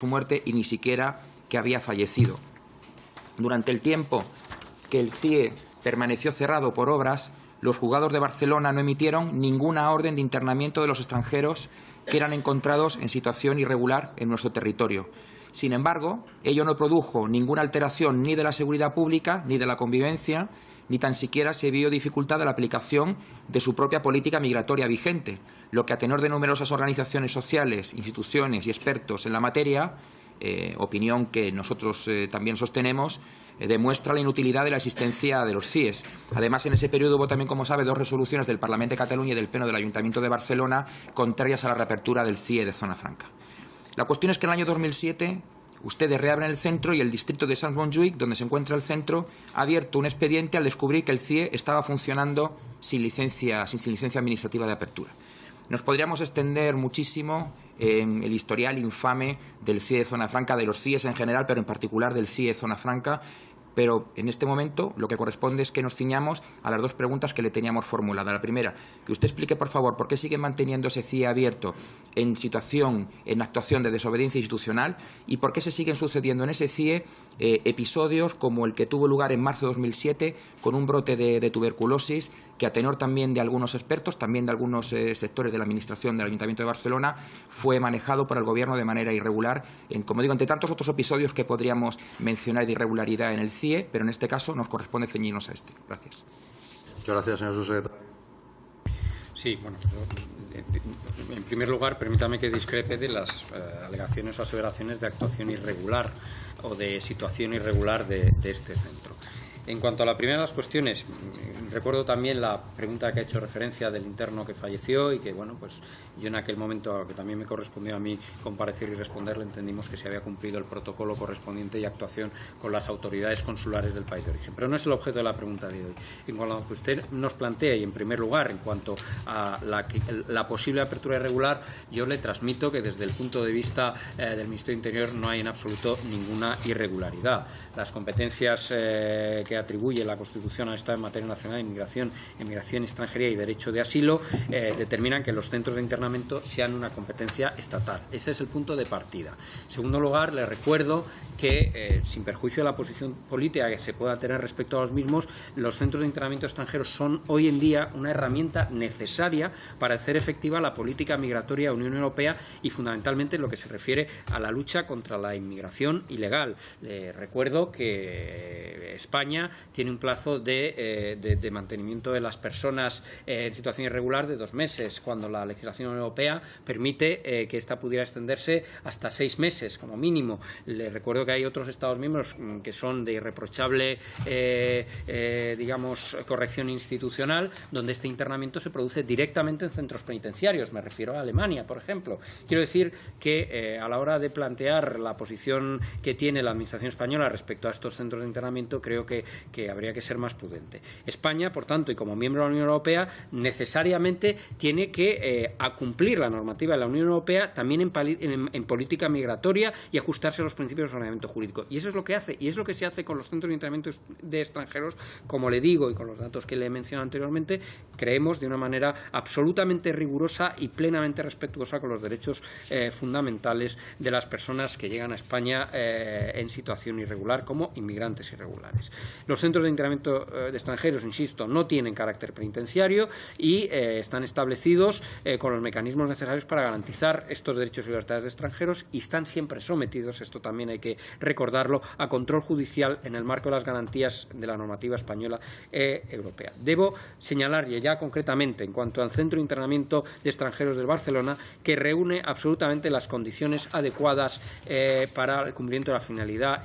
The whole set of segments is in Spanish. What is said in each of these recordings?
su muerte y ni siquiera que había fallecido. Durante el tiempo que el CIE permaneció cerrado por obras, los juzgados de Barcelona no emitieron ninguna orden de internamiento de los extranjeros que eran encontrados en situación irregular en nuestro territorio. Sin embargo, ello no produjo ninguna alteración ni de la seguridad pública ni de la convivencia, ni tan siquiera se vio dificultad de la aplicación de su propia política migratoria vigente, lo que a tenor de numerosas organizaciones sociales, instituciones y expertos en la materia, opinión que nosotros también sostenemos, demuestra la inutilidad de la existencia de los CIEs. Además, en ese periodo hubo también, como sabe, 2 resoluciones del Parlamento de Cataluña y del Pleno del Ayuntamiento de Barcelona contrarias a la reapertura del CIE de Zona Franca. La cuestión es que en el año 2007 ustedes reabren el centro y el distrito de Sant-Montjuïc, donde se encuentra el centro, ha abierto un expediente al descubrir que el CIE estaba funcionando sin licencia administrativa de apertura. Nos podríamos extender muchísimo en el historial infame del CIE de Zona Franca, de los CIEs en general, pero en particular del CIE de Zona Franca. Pero en este momento lo que corresponde es que nos ciñamos a las 2 preguntas que le teníamos formuladas. La primera, que usted explique, por favor, por qué sigue manteniendo ese CIE abierto en actuación de desobediencia institucional y por qué se siguen sucediendo en ese CIE episodios como el que tuvo lugar en marzo de 2007 con un brote de tuberculosis que, a tenor también de algunos expertos, también de algunos sectores de la Administración del Ayuntamiento de Barcelona, fue manejado por el Gobierno de manera irregular, como digo, entre tantos otros episodios que podríamos mencionar de irregularidad en el CIE, pero en este caso nos corresponde ceñirnos a este. Gracias. Muchas gracias, señor subsecretario. Sí, bueno, en primer lugar, permítame que discrepe de las alegaciones o aseveraciones de actuación irregular o de situación irregular de este centro. En cuanto a la primera de las cuestiones, recuerdo también la pregunta que ha hecho referencia del interno que falleció y que, bueno, pues yo en aquel momento, que también me correspondió a mí comparecer y responderle, entendimos que se había cumplido el protocolo correspondiente y actuación con las autoridades consulares del país de origen. Pero no es el objeto de la pregunta de hoy. En cuanto a lo que usted nos plantea y, en primer lugar, en cuanto a la posible apertura irregular, yo le transmito que desde el punto de vista del Ministerio de Interior no hay en absoluto ninguna irregularidad. Las competencias que atribuye la Constitución al Estado en materia nacional de inmigración, extranjería y derecho de asilo determinan que los centros de internamiento sean una competencia estatal. Ese es el punto de partida. En segundo lugar, le recuerdo que, sin perjuicio de la posición política que se pueda tener respecto a los mismos, los centros de internamiento extranjeros son hoy en día una herramienta necesaria para hacer efectiva la política migratoria de la Unión Europea y, fundamentalmente, en lo que se refiere a la lucha contra la inmigración ilegal. Le recuerdo que España tiene un plazo de mantenimiento de las personas en situación irregular de 2 meses, cuando la legislación europea permite que ésta pudiera extenderse hasta 6 meses como mínimo. Le recuerdo que hay otros Estados miembros que son de irreprochable corrección institucional, donde este internamiento se produce directamente en centros penitenciarios. Me refiero a Alemania, por ejemplo. Quiero decir que a la hora de plantear la posición que tiene la Administración española respecto a estos centros de internamiento, creo que habría que ser más prudente. España, por tanto, y como miembro de la Unión Europea, necesariamente tiene que cumplir la normativa de la Unión Europea también en política migratoria y ajustarse a los principios del ordenamiento jurídico. Y eso es lo que hace, y es lo que se hace con los centros de internamiento de extranjeros, como le digo, y con los datos que le he mencionado anteriormente, creemos de una manera absolutamente rigurosa y plenamente respetuosa con los derechos fundamentales de las personas que llegan a España en situación irregular como inmigrantes irregulares. Los centros de internamiento de extranjeros, insisto, no tienen carácter penitenciario y están establecidos con los mecanismos necesarios para garantizar estos derechos y libertades de extranjeros y están siempre sometidos, esto también hay que recordarlo, a control judicial en el marco de las garantías de la normativa española europea. Debo señalar ya concretamente, en cuanto al centro de internamiento de extranjeros de Barcelona, que reúne absolutamente las condiciones adecuadas para el cumplimiento de la finalidad,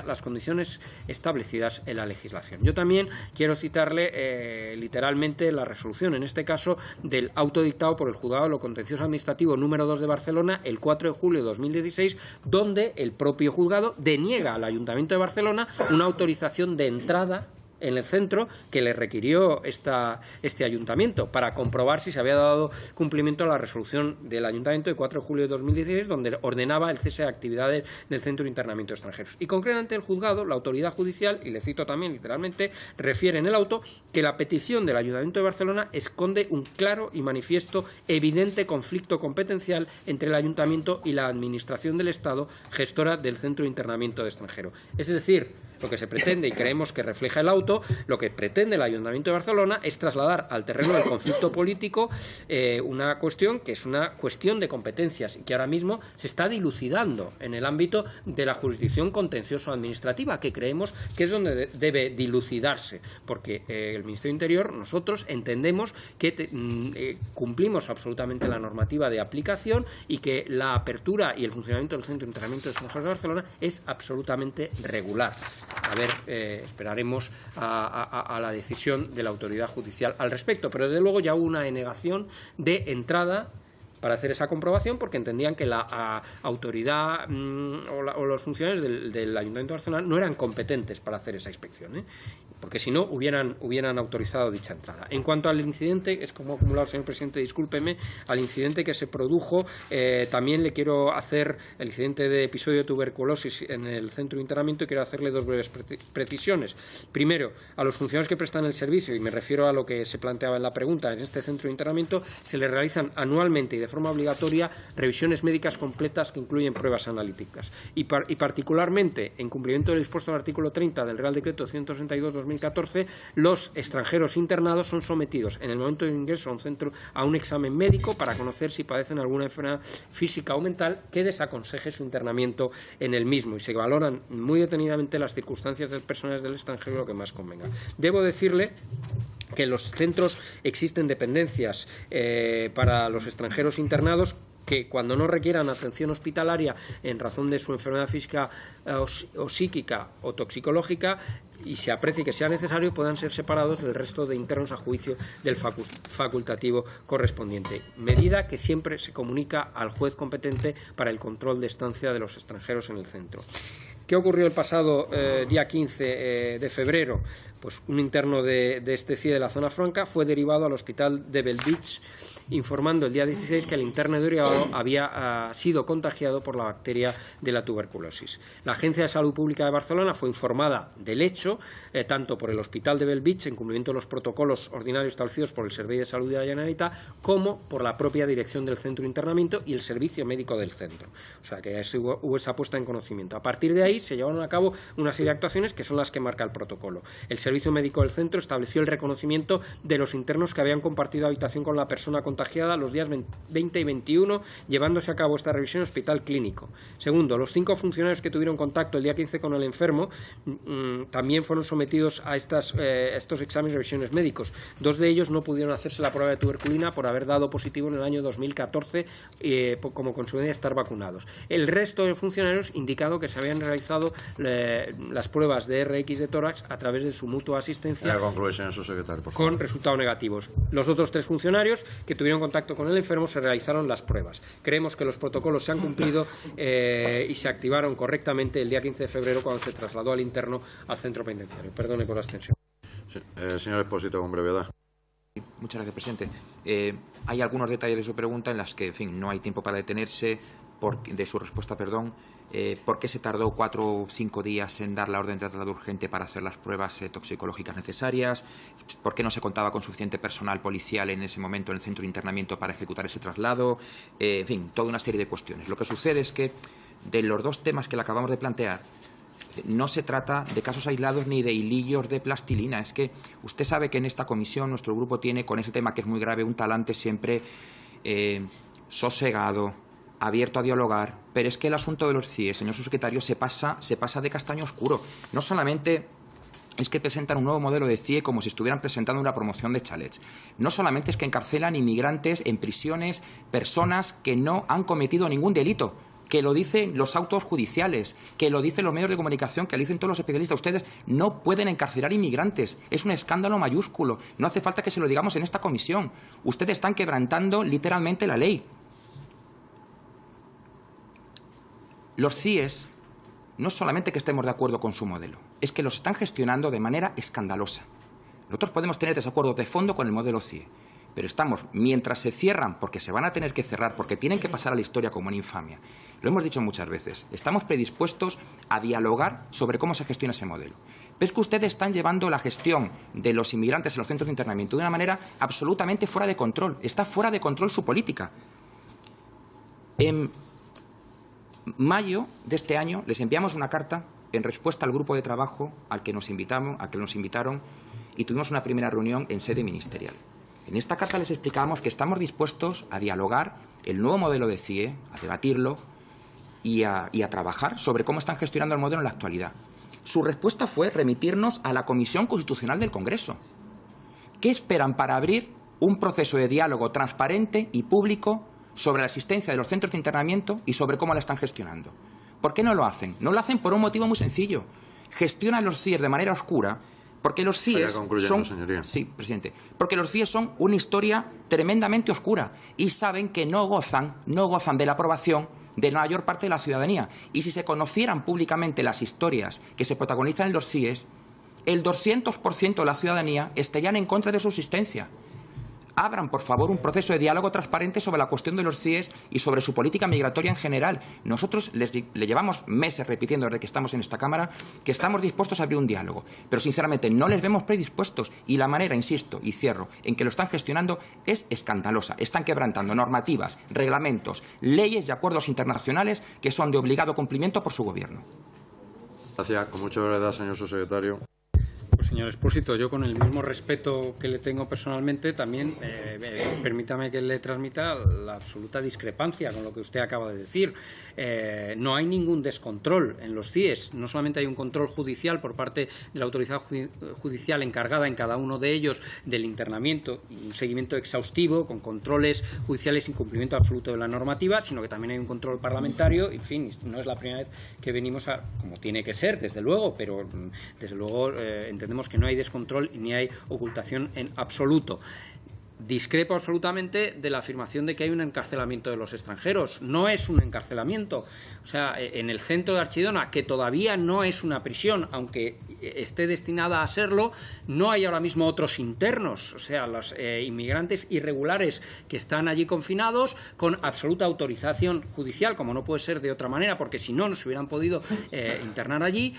las condiciones establecidas en la legislación. Yo también quiero citarle literalmente la resolución, en este caso del auto dictado por el Juzgado de lo Contencioso Administrativo número 2 de Barcelona el 4 de julio de 2016, donde el propio juzgado deniega al Ayuntamiento de Barcelona una autorización de entrada en el centro que le requirió este ayuntamiento para comprobar si se había dado cumplimiento a la resolución del ayuntamiento de 4 de julio de 2016, donde ordenaba el cese de actividades del centro de internamiento de extranjeros. Y concretamente el juzgado, la autoridad judicial, y le cito también literalmente, refiere en el auto que la petición del ayuntamiento de Barcelona esconde un claro y manifiesto evidente conflicto competencial entre el ayuntamiento y la administración del Estado gestora del centro de internamiento de extranjeros. Es decir, lo que se pretende, y creemos que refleja el auto, lo que pretende el Ayuntamiento de Barcelona es trasladar al terreno del conflicto político una cuestión que es una cuestión de competencias y que ahora mismo se está dilucidando en el ámbito de la jurisdicción contencioso-administrativa, que creemos que es donde debe dilucidarse, porque el Ministerio de Interior, nosotros entendemos que cumplimos absolutamente la normativa de aplicación y que la apertura y el funcionamiento del Centro de Internamiento de Extranjeros de Barcelona es absolutamente regular. A ver, esperaremos a la decisión de la autoridad judicial al respecto, pero desde luego ya hubo una denegación de entrada para hacer esa comprobación porque entendían que la autoridad o los funcionarios del Ayuntamiento de Barcelona no eran competentes para hacer esa inspección, porque si no hubieran autorizado dicha entrada. En cuanto al incidente, es como acumulado, señor presidente, discúlpeme, al incidente que se produjo, también le quiero hacer el incidente de episodio de tuberculosis en el centro de internamiento y quiero hacerle dos breves precisiones. Primero, a los funcionarios que prestan el servicio, y me refiero a lo que se planteaba en la pregunta, en este centro de internamiento se le realizan anualmente y de forma obligatoria revisiones médicas completas que incluyen pruebas analíticas. Y particularmente, en cumplimiento del dispuesto del artículo 30 del Real Decreto 162/2014, los extranjeros internados son sometidos en el momento de ingreso a un centro a un examen médico para conocer si padecen alguna enfermedad física o mental que desaconseje su internamiento en el mismo, y se valoran muy detenidamente las circunstancias personales del extranjero, lo que más convenga. Debo decirle que en los centros existen dependencias para los extranjeros internados que cuando no requieran atención hospitalaria en razón de su enfermedad física o psíquica o toxicológica y se aprecie que sea necesario, puedan ser separados del resto de internos a juicio del facultativo correspondiente, medida que siempre se comunica al juez competente para el control de estancia de los extranjeros en el centro. ¿Qué ocurrió el pasado día 15 de febrero? Pues un interno de este CIE de la zona franca fue derivado al hospital de Bellvitge, informando el día 16 que el interno de Uribarri había sido contagiado por la bacteria de la tuberculosis. La Agencia de Salud Pública de Barcelona fue informada del hecho, tanto por el hospital de Bellvitge, en cumplimiento de los protocolos ordinarios establecidos por el Servei de Salud de la Generalitat, como por la propia dirección del centro de internamiento y el servicio médico del centro. O sea que hubo esa puesta en conocimiento. A partir de ahí se llevaron a cabo una serie de actuaciones que son las que marca el protocolo. El servicio médico del centro estableció el reconocimiento de los internos que habían compartido habitación con la persona contagiada los días 20 y 21, llevándose a cabo esta revisión en hospital clínico. Segundo, los 5 funcionarios que tuvieron contacto el día 15 con el enfermo también fueron sometidos a estos exámenes y revisiones médicos. 2 de ellos no pudieron hacerse la prueba de tuberculina por haber dado positivo en el año 2014 como consecuencia de estar vacunados. El resto de funcionarios indicado que se habían realizado las pruebas de RX de tórax a través de su mutua asistencia con resultados negativos. Los otros 3 funcionarios que tuvieron contacto con el enfermo se realizaron las pruebas. Creemos que los protocolos se han cumplido y se activaron correctamente el día 15 de febrero cuando se trasladó al interno al centro penitenciario. Perdone por la extensión. Sí. Señor Expósito, con brevedad. Muchas gracias, presidente. Hay algunos detalles de su pregunta en las que, en fin, no hay tiempo para detenerse, de su respuesta, perdón. ¿Por qué se tardó 4 o 5 días en dar la orden de traslado urgente para hacer las pruebas toxicológicas necesarias? ¿Por qué no se contaba con suficiente personal policial en ese momento en el centro de internamiento para ejecutar ese traslado? En fin, toda una serie de cuestiones. Lo que sucede es que de los 2 temas que le acabamos de plantear, no se trata de casos aislados ni de hilillos de plastilina. Es que usted sabe que en esta comisión nuestro grupo tiene, con ese tema que es muy grave, un talante siempre sosegado, abierto a dialogar, pero es que el asunto de los CIE, señor subsecretario, se pasa de castaño oscuro. No solamente es que presentan un nuevo modelo de CIE como si estuvieran presentando una promoción de chalets. No solamente es que encarcelan inmigrantes en prisiones, personas que no han cometido ningún delito, que lo dicen los autos judiciales, que lo dicen los medios de comunicación, que lo dicen todos los especialistas. Ustedes no pueden encarcelar inmigrantes. Es un escándalo mayúsculo. No hace falta que se lo digamos en esta comisión. Ustedes están quebrantando literalmente la ley. Los CIEs no es solamente que estemos de acuerdo con su modelo, es que los están gestionando de manera escandalosa. Nosotros podemos tener desacuerdos de fondo con el modelo CIE, pero estamos, mientras se cierran, porque se van a tener que cerrar, porque tienen que pasar a la historia como una infamia, lo hemos dicho muchas veces, estamos predispuestos a dialogar sobre cómo se gestiona ese modelo. Pero es que ustedes están llevando la gestión de los inmigrantes en los centros de internamiento de una manera absolutamente fuera de control. Está fuera de control su política. En mayo de este año les enviamos una carta en respuesta al grupo de trabajo al que nos invitaron y tuvimos una primera reunión en sede ministerial. En esta carta les explicábamos que estamos dispuestos a dialogar el nuevo modelo de CIE, a debatirlo y a trabajar sobre cómo están gestionando el modelo en la actualidad. Su respuesta fue remitirnos a la Comisión Constitucional del Congreso. ¿Qué esperan para abrir un proceso de diálogo transparente y público sobre la existencia de los centros de internamiento y sobre cómo la están gestionando? ¿Por qué no lo hacen? No lo hacen por un motivo muy sencillo. Gestionan los CIE de manera oscura porque los CIE son... señoría. Sí, presidente. Porque los CIE son una historia tremendamente oscura y saben que no gozan de la aprobación de la mayor parte de la ciudadanía. Y si se conocieran públicamente las historias que se protagonizan en los CIEs, el 200% de la ciudadanía estarían en contra de su existencia. Abran, por favor, un proceso de diálogo transparente sobre la cuestión de los CIEs y sobre su política migratoria en general. Nosotros le llevamos meses repitiendo desde que estamos en esta Cámara que estamos dispuestos a abrir un diálogo, pero sinceramente no les vemos predispuestos y la manera, insisto y cierro, en que lo están gestionando es escandalosa. Están quebrantando normativas, reglamentos, leyes y acuerdos internacionales que son de obligado cumplimiento por su Gobierno. Gracias. Con mucha brevedad, señor subsecretario. Pues, señor Expósito, yo con el mismo respeto que le tengo personalmente, también permítame que le transmita la absoluta discrepancia con lo que usted acaba de decir. No hay ningún descontrol en los CIEs. No solamente hay un control judicial por parte de la autoridad judicial encargada en cada uno de ellos del internamiento y un seguimiento exhaustivo con controles judiciales sin cumplimiento absoluto de la normativa, sino que también hay un control parlamentario. En fin, no es la primera vez que venimos a, como tiene que ser, desde luego, pero desde luego entendemos que no hay descontrol ni hay ocultación en absoluto. Discrepo absolutamente de la afirmación de que hay un encarcelamiento de los extranjeros. No es un encarcelamiento. O sea, en el centro de Archidona, que todavía no es una prisión, aunque esté destinada a serlo, no hay ahora mismo otros internos. O sea, los inmigrantes irregulares que están allí confinados con absoluta autorización judicial, como no puede ser de otra manera, porque si no, no se hubieran podido internar allí,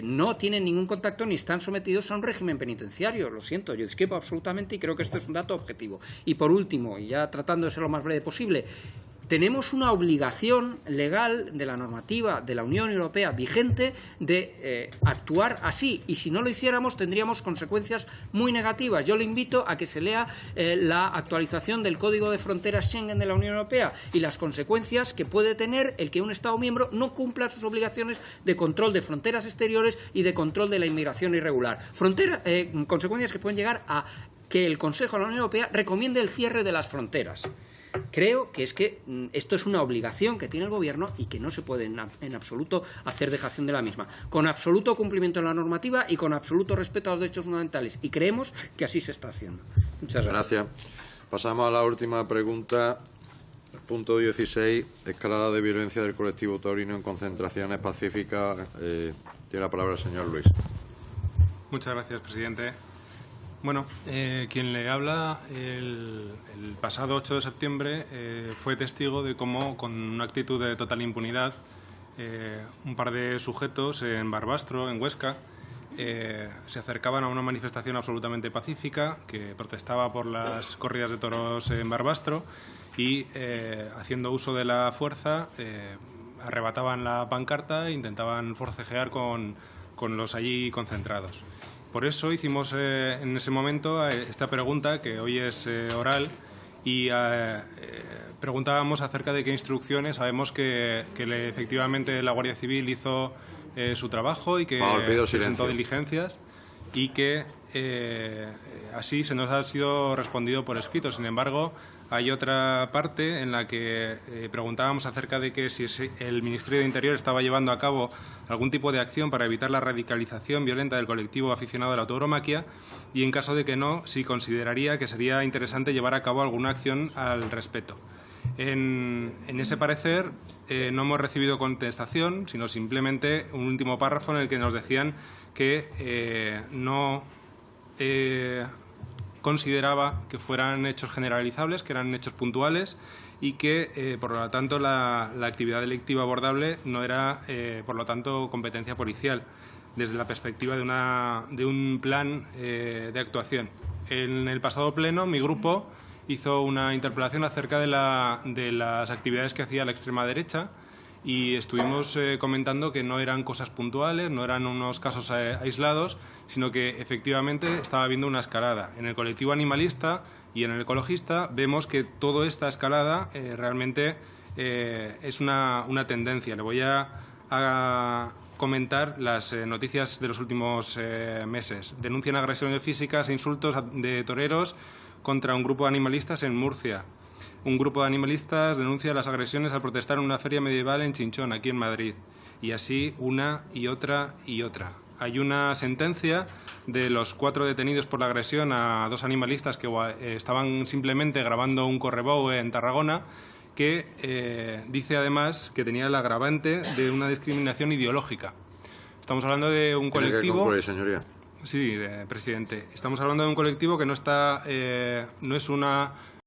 no tienen ningún contacto ni están sometidos a un régimen penitenciario. Lo siento, yo discrepo absolutamente y creo que esto es un dato objetivo. Y por último, y ya tratando de ser lo más breve posible, tenemos una obligación legal de la normativa de la Unión Europea vigente de actuar así, y si no lo hiciéramos tendríamos consecuencias muy negativas. Yo le invito a que se lea la actualización del Código de Fronteras Schengen de la Unión Europea y las consecuencias que puede tener el que un Estado miembro no cumpla sus obligaciones de control de fronteras exteriores y de control de la inmigración irregular. Consecuencias que pueden llegar a que el Consejo de la Unión Europea recomiende el cierre de las fronteras. Creo que esto es una obligación que tiene el Gobierno y que no se puede en absoluto hacer dejación de la misma, con absoluto cumplimiento de la normativa y con absoluto respeto a los derechos fundamentales. Y creemos que así se está haciendo. Muchas gracias. Gracias. Pasamos a la última pregunta. Punto 16. Escalada de violencia del colectivo taurino en concentraciones pacíficas. Tiene la palabra el señor Luis. Muchas gracias, presidente. Bueno, quien le habla el pasado 8 de septiembre fue testigo de cómo, con una actitud de total impunidad, un par de sujetos en Barbastro, en Huesca, se acercaban a una manifestación absolutamente pacífica que protestaba por las corridas de toros en Barbastro y, haciendo uso de la fuerza, arrebataban la pancarta e intentaban forcejear con los allí concentrados. Por eso hicimos en ese momento esta pregunta, que hoy es oral, y preguntábamos acerca de qué instrucciones. Sabemos que efectivamente la Guardia Civil hizo su trabajo y que presentó diligencias y que así se nos ha sido respondido por escrito. Sin embargo, hay otra parte en la que preguntábamos acerca de que si el Ministerio de Interior estaba llevando a cabo algún tipo de acción para evitar la radicalización violenta del colectivo aficionado a la tauromaquia y, en caso de que no, si consideraría que sería interesante llevar a cabo alguna acción al respecto. En ese parecer no hemos recibido contestación, sino simplemente un último párrafo en el que nos decían que no consideraba que fueran hechos generalizables, que eran hechos puntuales y que, por lo tanto, la actividad delictiva abordable no era, por lo tanto, competencia policial, desde la perspectiva de un plan de actuación. En el pasado pleno, mi grupo hizo una interpelación acerca de las actividades que hacía la extrema derecha y estuvimos comentando que no eran cosas puntuales, no eran unos casos aislados, sino que efectivamente estaba habiendo una escalada. En el colectivo animalista y en el ecologista vemos que toda esta escalada realmente es una tendencia. Le voy a comentar las noticias de los últimos meses. Denuncian agresiones físicas e insultos de toreros contra un grupo de animalistas en Murcia. Un grupo de animalistas denuncia las agresiones al protestar en una feria medieval en Chinchón, aquí en Madrid. Y así una y otra y otra. Hay una sentencia de los 4 detenidos por la agresión a 2 animalistas que estaban simplemente grabando un correbou en Tarragona, que dice además que tenía el agravante de una discriminación ideológica. Estamos hablando de un colectivo... ¿Tiene que concluir, señoría? Sí, presidente. Estamos hablando de un colectivo que no es una